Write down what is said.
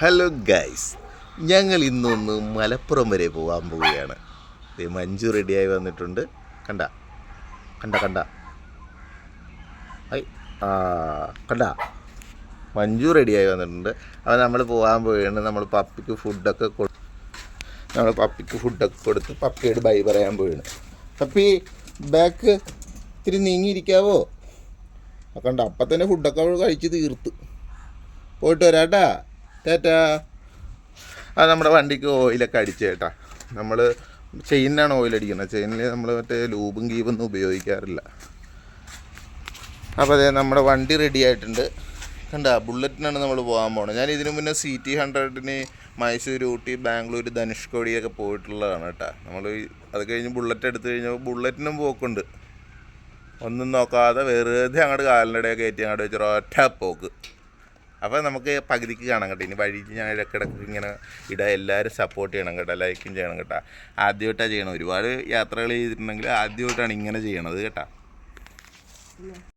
Hello guys, ഞങ്ങൾ ഇന്നൊന്ന് മലപ്പുറം വരെ പോകാൻ പോവുകയാണ്. മഞ്ജു റെഡിയായി വന്നിട്ടുണ്ട്. കണ്ട കണ്ട കണ്ട ഐ ആ കണ്ട മഞ്ജു റെഡിയായി വന്നിട്ടുണ്ട്. അപ്പോൾ നമ്മൾ പോകാൻ പോവുകയാണ്. നമ്മൾ പപ്പിക്ക് ഫുഡൊക്കെ കൊടുത്ത് പപ്പിയോട് ബൈ പറയാൻ പോവുകയാണ്. പപ്പി ബാക്ക് ഇത്തിരി നീങ്ങിയിരിക്കാവോ? കണ്ട അപ്പം തന്നെ ഫുഡൊക്കെ അവൾ കഴിച്ച് തീർത്ത്. പോയിട്ട് വരാട്ടാ, ചേട്ടാ. അത് നമ്മുടെ വണ്ടിക്ക് ഓയിലൊക്കെ അടിച്ച് കേട്ടാ. നമ്മൾ ചെയിനാണ് ഓയിൽ അടിക്കുന്നത്. ചെയിനിൽ നമ്മൾ മറ്റേ ലൂബും ഗീബൊന്നും ഉപയോഗിക്കാറില്ല. അപ്പോൾ അതെ, നമ്മുടെ വണ്ടി റെഡി ആയിട്ടുണ്ട്. കണ്ട ബുള്ളറ്റിനാണ് നമ്മൾ പോകാൻ പോകുന്നത്. ഞാൻ ഇതിനു മുന്നേ CT100 മൈസൂർ, ഊട്ടി, ബാംഗ്ലൂർ, ധനുഷ്കോടിയൊക്കെ പോയിട്ടുള്ളതാണ് കേട്ടോ. നമ്മൾ അത് കഴിഞ്ഞ് ബുള്ളറ്റ് എടുത്തു കഴിഞ്ഞപ്പോൾ ബുള്ളറ്റിനും പോക്കുണ്ട്. ഒന്നും നോക്കാതെ വെറുതെ അങ്ങോട്ട് കാലിനിടയൊക്കെ കയറ്റി അങ്ങോട്ട് വെച്ചൊരു ഒറ്റ പോക്ക്. അപ്പോൾ നമുക്ക് പകുതിക്ക് കാണാം കേട്ടോ. ഇനി വഴി ഞാൻ ഇടയ്ക്കിടയ്ക്ക് ഇങ്ങനെ ഇടാം. എല്ലാവരും സപ്പോർട്ട് ചെയ്യണം കേട്ടോ, ലൈക്കും ചെയ്യണം കേട്ടോ. ആദ്യമായിട്ടാണ് ചെയ്യണം. ഒരുപാട് യാത്രകൾ ചെയ്തിട്ടുണ്ടെങ്കിൽ ആദ്യമായിട്ടാണ് ഇങ്ങനെ ചെയ്യണത് കേട്ടോ.